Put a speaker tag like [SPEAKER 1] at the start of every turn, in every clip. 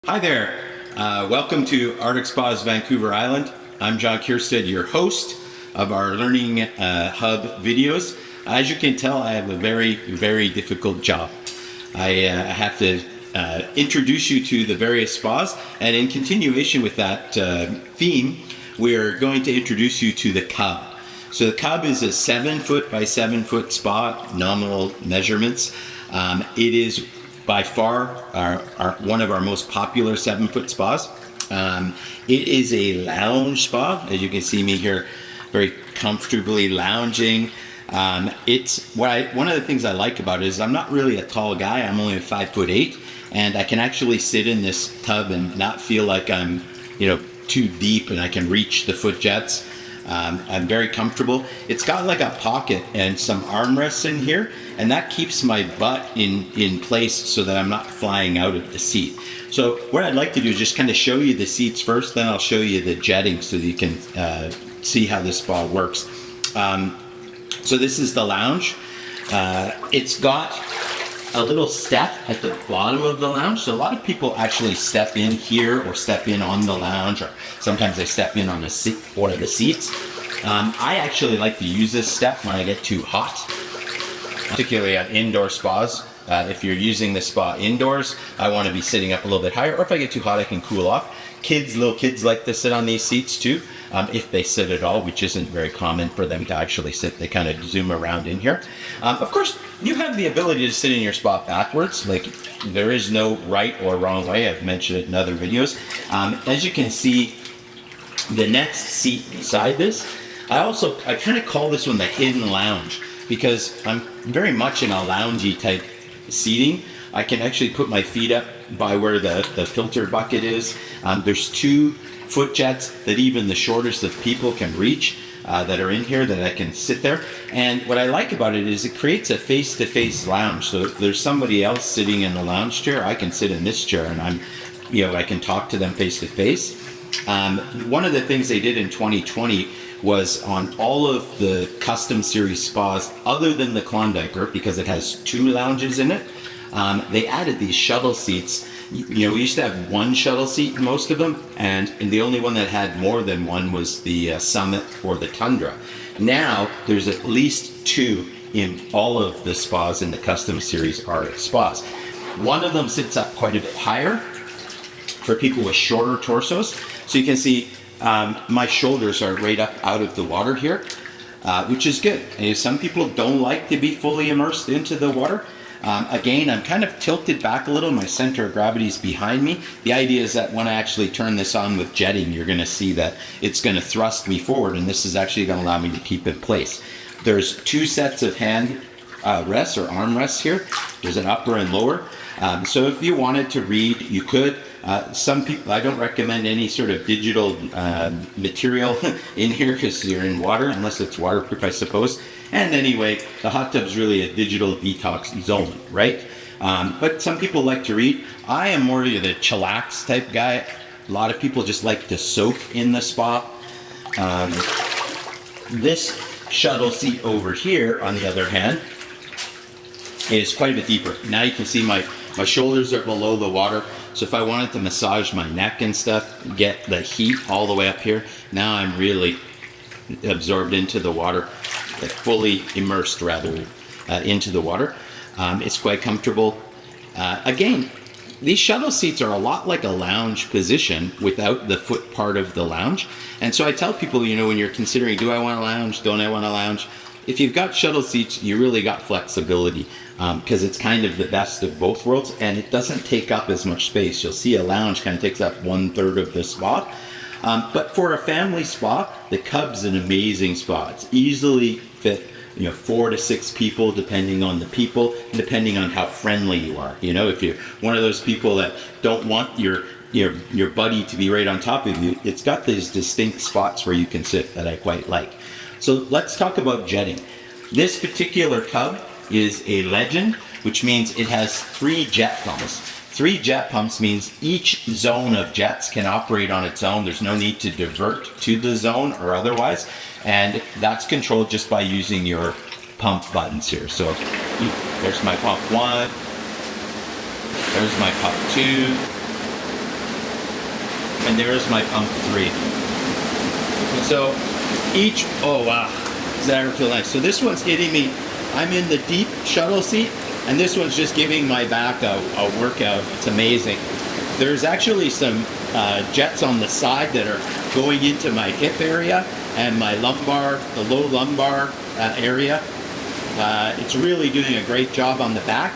[SPEAKER 1] Hi there. Welcome to Arctic Spas Vancouver Island. I'm John Keirstead, your host of our Learning Hub videos. As you can tell, I have a very difficult job. I have to introduce you to the various spas, and in continuation with that theme, we're going to introduce you to the CUB. So the CUB is a 7 foot by 7 foot spa, nominal measurements. It is by far one of our most popular 7 foot spas. It is a lounge spa, as you can see me here very comfortably lounging. One of the things I like about it is I'm not really a tall guy. I'm only 5'8", and I can actually sit in this tub and not feel like I'm too deep, and I can reach the foot jets. I'm very comfortable. It's got like a pocket and some armrests in here, and that keeps my butt in place so that I'm not flying out of the seat. So what I'd like to do is just kind of show you the seats first, then I'll show you the jetting so that you can see how this spa works. So this is the lounge. It's got a little step at the bottom of the lounge. So a lot of people actually step in here or step in on the lounge, or sometimes they step in on one of the seats. I actually like to use this step when I get too hot, particularly at indoor spas. If you're using the spa indoors, I want to be sitting up a little bit higher, or if I get too hot, I can cool off. Little kids like to sit on these seats too, if they sit at all, which isn't very common for them to actually sit. They kind of zoom around in here. Of course, you have the ability to sit in your spa backwards. Like, there is no right or wrong way. I've mentioned it in other videos. As you can see, the next seat beside this, I kind of call this one the hidden lounge, because I'm very much in a loungy type seating. I can actually put my feet up by where the filter bucket is. There's 2 foot jets that even the shortest of people can reach that are in here, that I can sit there. And what I like about it is it creates a face-to-face lounge. So if there's somebody else sitting in the lounge chair, I can sit in this chair and I can talk to them face-to-face. One of the things they did in 2020 was on all of the custom series spas, other than the Klondike, because it has 2 lounges in it, they added these shuttle seats. We used to have 1 shuttle seat in most of them, and the only one that had more than 1 was the Summit or the Tundra. Now there's at least 2 in all of the spas in the custom series Arctic spas. One of them sits up quite a bit higher for people with shorter torsos. So you can see my shoulders are right up out of the water here, which is good. And some people don't like to be fully immersed into the water. Again, I'm kind of tilted back a little. My center of gravity is behind me. The idea is that when I actually turn this on with jetting, you're going to see that it's going to thrust me forward, and this is actually going to allow me to keep in place. There's 2 sets of hand rests or arm rests here. There's an upper and lower. So if you wanted to read, you could. Some people, I don't recommend any sort of digital material in here because you're in water, unless it's waterproof, I suppose. And anyway, the hot tub's really a digital detox zone, right? But some people like to read. I am more of the chillax type guy. A lot of people just like to soak in the spa. This shuttle seat over here, on the other hand, is quite a bit deeper. Now you can see my shoulders are below the water. So if I wanted to massage my neck and stuff, get the heat all the way up here, now I'm really absorbed into the water, fully immersed rather, into the water. It's quite comfortable. Again, these shuttle seats are a lot like a lounge position without the foot part of the lounge. And so I tell people, when you're considering, do I want a lounge, don't I want a lounge? If you've got shuttle seats, you really got flexibility, because it's kind of the best of both worlds, and it doesn't take up as much space. You'll see a lounge kind of takes up 1/3 of the spot. But for a family spa, the CUB's an amazing spa. It's easily fit 4 to 6 people, depending on the people, depending on how friendly you are. If you're one of those people that don't want your buddy to be right on top of you, it's got these distinct spots where you can sit that I quite like. So let's talk about jetting. This particular CUB is a Legend, which means it has 3 jet pumps. 3 jet pumps means each zone of jets can operate on its own. There's no need to divert to the zone or otherwise. And that's controlled just by using your pump buttons here. So there's my pump 1, there's my pump 2, And there's my pump 3. So each, oh wow, does that ever feel nice? So this one's hitting me, I'm in the deep shuttle seat, and this one's just giving my back a workout. It's amazing. There's actually some jets on the side that are going into my hip area and my lumbar, the low lumbar area. It's really doing a great job on the back.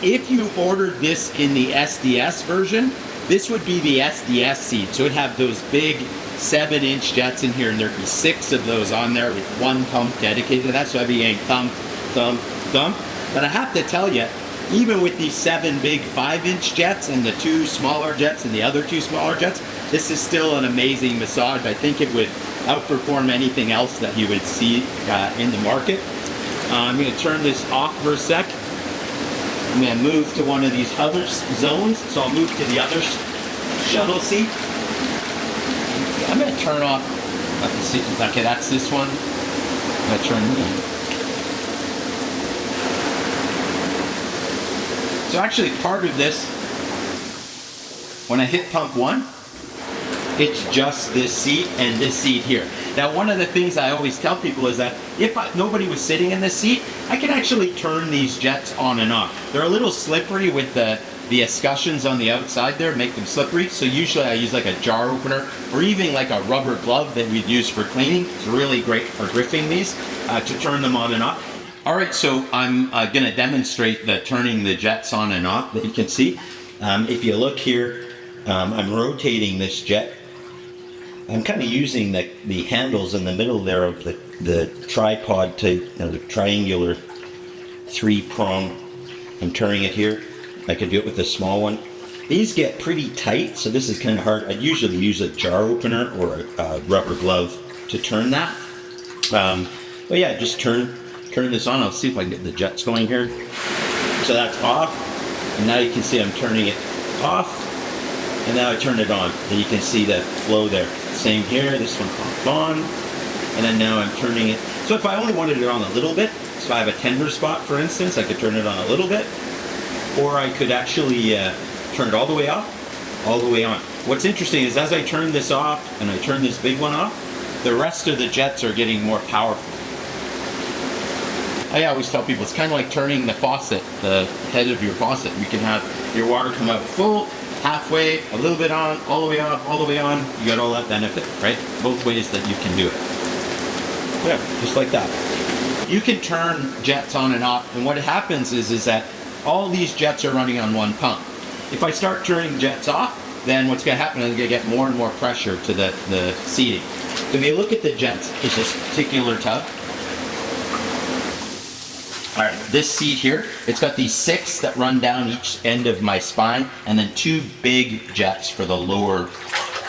[SPEAKER 1] If you ordered this in the SDS version, this would be the SDS seat. So it'd have those big 7-inch jets in here, and there'd be 6 of those on there with one pump dedicated to that. So I'd be getting thump, thump, thump. But I have to tell you, even with these 7 big 5-inch jets and the 2 smaller jets and the other 2 smaller jets, this is still an amazing massage. I think it would outperform anything else that you would see in the market. I'm going to turn this off for a sec. I'm going to move to one of these other zones. So I'll move to the other shuttle seat. I'm going to turn off. Okay, that's this one. I'm going to turn it on. So actually part of this, when I hit pump 1, it's just this seat and this seat here. Now, one of the things I always tell people is that if nobody was sitting in this seat, I can actually turn these jets on and off. They're a little slippery with the escutcheons on the outside there, make them slippery. So usually I use like a jar opener or even like a rubber glove that we'd use for cleaning. It's really great for gripping these to turn them on and off. All right, so I'm going to demonstrate turning the jets on and off that you can see. If you look here, I'm rotating this jet. I'm kind of using the handles in the middle there of the tripod to, the triangular 3-prong. I'm turning it here. I could do it with a small one. These get pretty tight, so this is kind of hard. I'd usually use a jar opener or a rubber glove to turn that. But yeah, just turn this on. I'll see if I can get the jets going here. So that's off, and now you can see I'm turning it off, and now I turn it on, and you can see the flow there. Same here, this one popped on, and then now I'm turning it. So if I only wanted it on a little bit, so I have a tender spot, for instance, I could turn it on a little bit, or I could actually turn it all the way off, all the way on. What's interesting is as I turn this off, and I turn this big one off, the rest of the jets are getting more powerful. I always tell people it's kind of like turning the faucet, the head of your faucet. You can have your water come out full, halfway, a little bit on, all the way off, all the way on. You got all that benefit, right? Both ways that you can do it. Yeah, just like that. You can turn jets on and off, and what happens is that all these jets are running on one pump. If I start turning jets off, then what's going to happen is I'm going to get more and more pressure to the seating. So if you look at the jets, it's this particular tub. All right, this seat here, it's got these 6 that run down each end of my spine, and then 2 big jets for the lower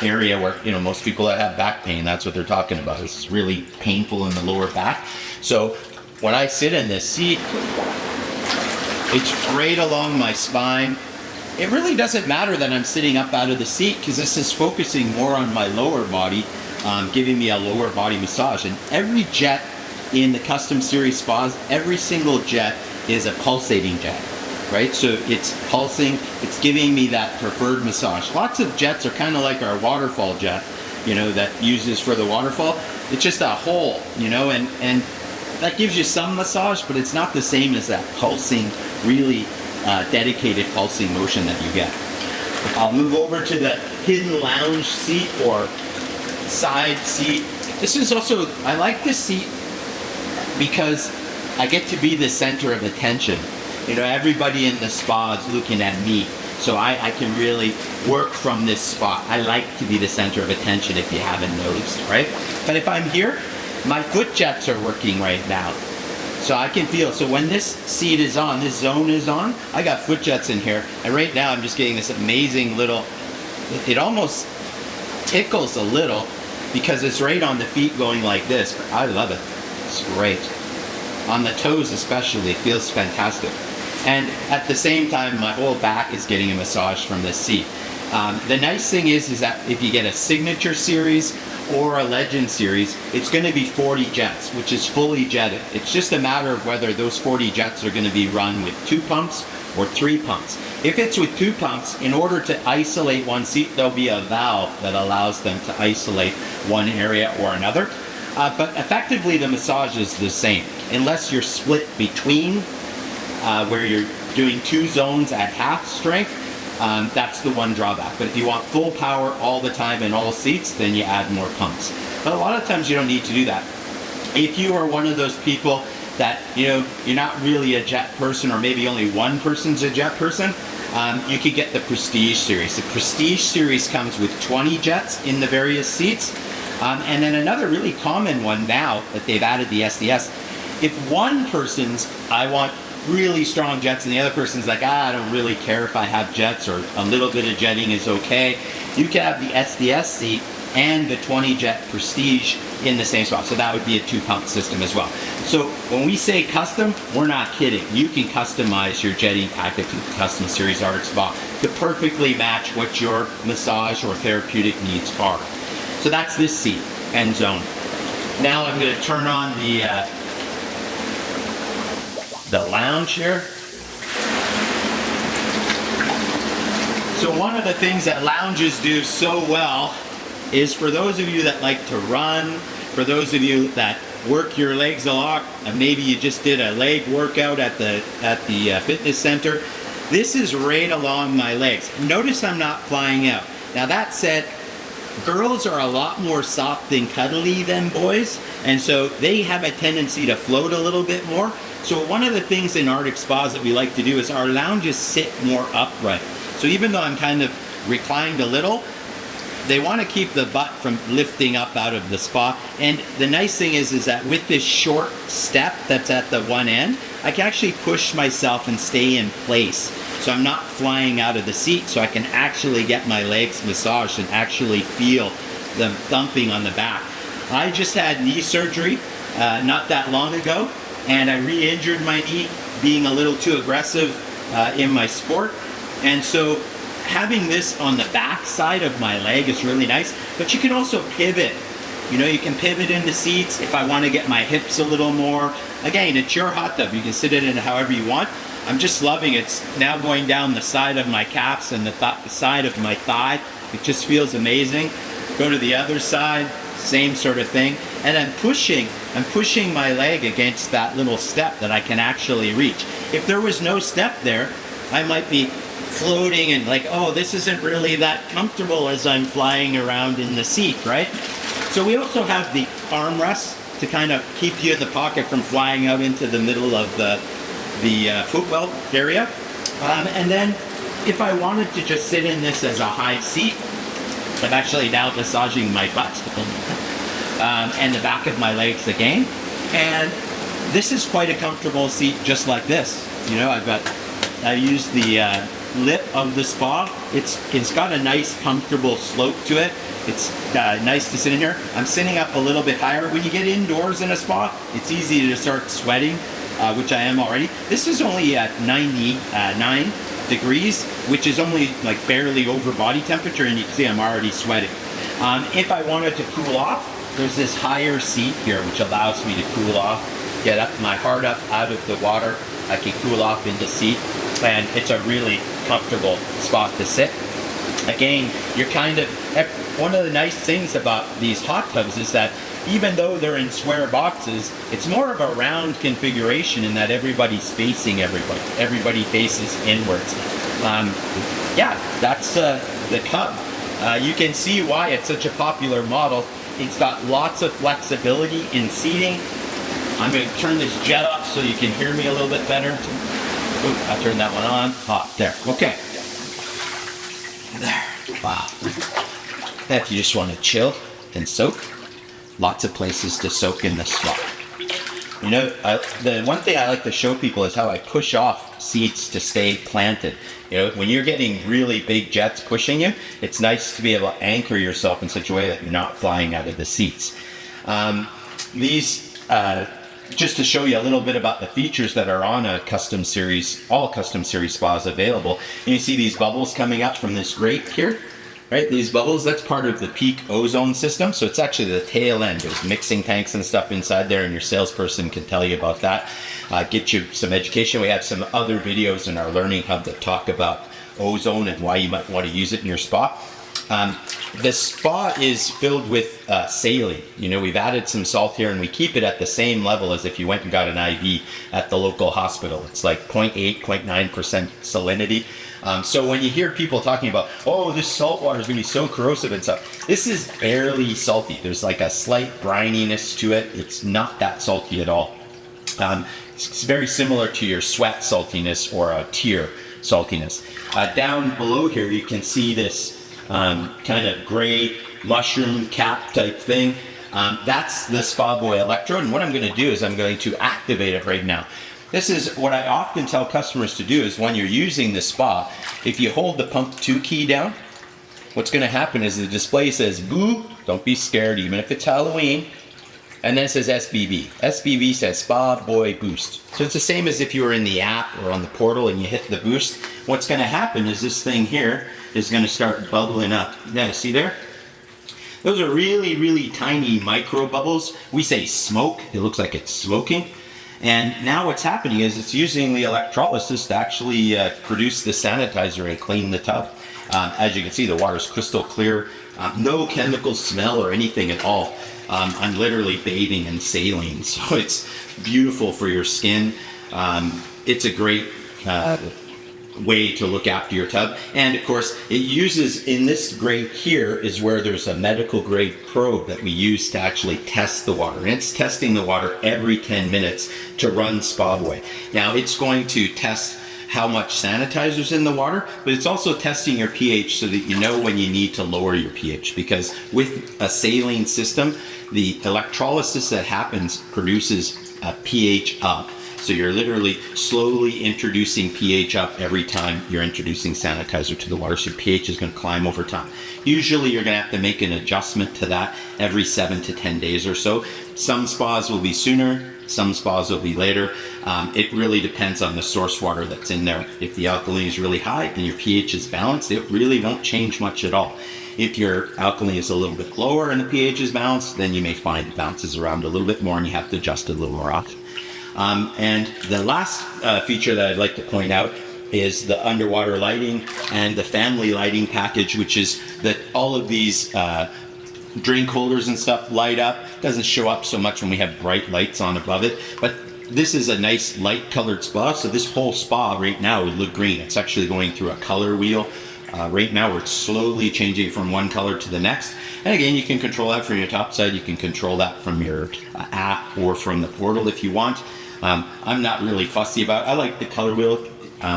[SPEAKER 1] area where, most people that have back pain, that's what they're talking about. It's really painful in the lower back. So when I sit in this seat, it's right along my spine. It really doesn't matter that I'm sitting up out of the seat because this is focusing more on my lower body, giving me a lower body massage. And every jet in the custom series spas, every single jet is a pulsating jet, right? So it's pulsing, it's giving me that preferred massage. Lots of jets are kind of like our waterfall jet, that uses for the waterfall. It's just a hole, and that gives you some massage, but it's not the same as that pulsing, really dedicated pulsing motion that you get. I'll move over to the hidden lounge seat or side seat. This is also, I like this seat because I get to be the center of attention. Everybody in the spa is looking at me, so I can really work from this spot. I like to be the center of attention if you haven't noticed, right? But if I'm here, my foot jets are working right now. So I can feel, so when this seat is on, this zone is on, I got foot jets in here, and right now I'm just getting this amazing little, it almost tickles a little because it's right on the feet going like this, but I love it. It's great. On the toes especially, it feels fantastic. And at the same time, my whole back is getting a massage from this seat. The nice thing is that if you get a signature series or a legend series, it's going to be 40 jets, which is fully jetted. It's just a matter of whether those 40 jets are going to be run with 2 pumps or 3 pumps. If it's with 2 pumps, in order to isolate one seat, there'll be a valve that allows them to isolate one area or another. But effectively, the massage is the same, unless you're split between where you're doing 2 zones at half strength. That's the one drawback. But if you want full power all the time in all seats, then you add more pumps. But a lot of times you don't need to do that. If you are one of those people that, you're not really a jet person, or maybe only one person's a jet person, you could get the Prestige series. The Prestige series comes with 20 jets in the various seats. And then another really common one now that they've added the SDS, if one person's, I want really strong jets, and the other person's like, I don't really care if I have jets, or a little bit of jetting is okay, you can have the SDS seat and the 20 jet Prestige in the same spot. So that would be a 2-pump system as well. So when we say custom, we're not kidding. You can customize your jetting package with the Custom Series Arctic Spa to perfectly match what your massage or therapeutic needs are. So that's this seat and zone. Now I'm going to turn on the lounge here. So one of the things that lounges do so well is, for those of you that like to run, for those of you that work your legs a lot, and maybe you just did a leg workout at the fitness center, this is right along my legs. Notice I'm not flying out. Now that said, girls are a lot more soft and cuddly than boys, and so they have a tendency to float a little bit more. So one of the things in Arctic spas that we like to do is our lounges sit more upright. So even though I'm kind of reclined a little, they want to keep the butt from lifting up out of the spa. And the nice thing is that with this short step that's at the one end, I can actually push myself and stay in place. So I'm not flying out of the seat, so I can actually get my legs massaged and actually feel them thumping on the back. I just had knee surgery not that long ago, and I re-injured my knee being a little too aggressive in my sport. And so having this on the back side of my leg is really nice, but you can also pivot. You can pivot in the seats if I want to get my hips a little more. Again, it's your hot tub. You can sit in it however you want. I'm just loving it. It's now going down the side of my calves and the side of my thigh. It just feels amazing. Go to the other side, same sort of thing. And I'm pushing my leg against that little step that I can actually reach. If there was no step there, I might be floating and like, oh, this isn't really that comfortable as I'm flying around in the seat, right? So we also have the armrests to kind of keep you in the pocket from flying out into the middle of the footwell area. And then if I wanted to just sit in this as a high seat, I'm actually now massaging my butt and the back of my legs again. And this is quite a comfortable seat just like this. I use the lip of the spa. It's got a nice comfortable slope to it. It's nice to sit in here. I'm sitting up a little bit higher. When you get indoors in a spa, it's easy to start sweating, which I am already. This is only at 99 degrees, which is only like barely over body temperature, and you can see I'm already sweating. If I wanted to cool off, there's this higher seat here which allows me to cool off, get up my heart up out of the water. I can cool off in the seat, and it's a really comfortable spot to sit. Again, one of the nice things about these hot tubs is that even though they're in square boxes, it's more of a round configuration in that everybody's facing everybody. Everybody faces inwards. That's the CUB. You can see why it's such a popular model. It's got lots of flexibility in seating. I'm going to turn this jet off so you can hear me a little bit better. Ooh, I turned that one on. Hot, there, okay. There, wow. If you just want to chill and soak, lots of places to soak in the spot. The one thing I like to show people is how I push off seats to stay planted. When you're getting really big jets pushing you, it's nice to be able to anchor yourself in such a way that you're not flying out of the seats. Just to show you a little bit about the features that are on a custom series, all custom series spas available. And you see these bubbles coming up from this grate here. right? These bubbles, that's part of the peak ozone system. So it's actually the tail end. There's mixing tanks and stuff inside there, and your salesperson can tell you about that. Get you some education. We have some other videos in our Learning Hub that talk about ozone and why you might want to use it in your spa. The spa is filled with saline. You know, we've added some salt here, and we keep it at the same level as if you went and got an IV at the local hospital. It's like 0.8, 0.9% salinity. So when you hear people talking about, oh, this salt water is going to be so corrosive and stuff, this is barely salty. There's like a slight brininess to it. It's not that salty at all. It's very similar to your sweat saltiness or a tear saltiness. Down below here, you can see this kind of gray mushroom cap type thing. That's the Spa Boy electrode, and what I'm going to do is I'm going to activate it right now. This is what I often tell customers to do is when you're using the spa, if you hold the pump 2 key down, what's going to happen is the display says boo, don't be scared even if it's Halloween, and then it says SBB. SBB says Spa Boy Boost. So it's the same as if you were in the app or on the portal and you hit the boost. What's going to happen is this thing here is going to start bubbling up. Yeah, see there? Those are really, really tiny micro bubbles. We say smoke. It looks like it's smoking. And now what's happening is it's using the electrolysis to actually produce the sanitizer and clean the tub. As you can see, the water is crystal clear. No chemical smell or anything at all. I'm literally bathing in saline, so it's beautiful for your skin. It's a great way to look after your tub. And of course, it uses, in this grate here is where there's a medical grade probe that we use to actually test the water. And it's testing the water every 10 minutes to run Spa Boy. Now it's going to test how much sanitizer's in the water, but it's also testing your pH so that you know when you need to lower your pH, because with a saline system, the electrolysis that happens produces a pH up. So you're literally slowly introducing pH up every time you're introducing sanitizer to the water. So your pH is going to climb over time. Usually you're going to have to make an adjustment to that every 7 to 10 days or so. Some spas will be sooner, some spas will be later. It really depends on the source water that's in there. If the alkaline is really high and your pH is balanced, it really won't change much at all. If your alkaline is a little bit lower and the pH is balanced, then you may find it bounces around a little bit more and you have to adjust it a little more often. And the last feature that I'd like to point out is the underwater lighting and the family lighting package, which is that all of these drink holders and stuff light up. Doesn't show up so much when we have bright lights on above it, but this is a nice light colored spa. So this whole spa right now would look green. It's actually going through a color wheel. Right now we're slowly changing from one color to the next. And again, you can control that from your top side. You can control that from your app or from the portal if you want. I'm not really fussy about it. I like the color wheel.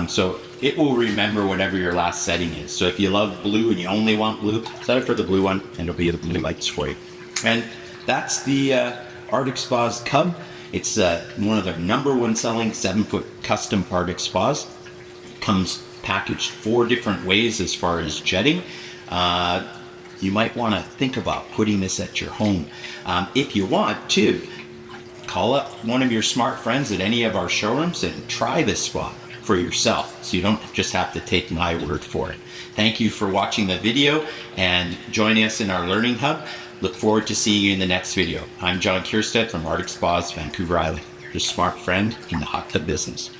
[SPEAKER 1] So it will remember whatever your last setting is. So if you love blue and you only want blue, set it for the blue one and it'll be the blue lights for you. And that's the Arctic Spas CUB. It's one of the #1 selling 7-foot custom Arctic spas. Comes packaged 4 different ways as far as jetting. You might want to think about putting this at your home. If you want to, call up one of your smart friends at any of our showrooms and try this spa for yourself, so you don't just have to take my word for it. Thank you for watching the video and joining us in our Learning Hub. Look forward to seeing you in the next video. I'm John Keirstead from Arctic Spas, Vancouver Island, your smart friend in the hot tub business.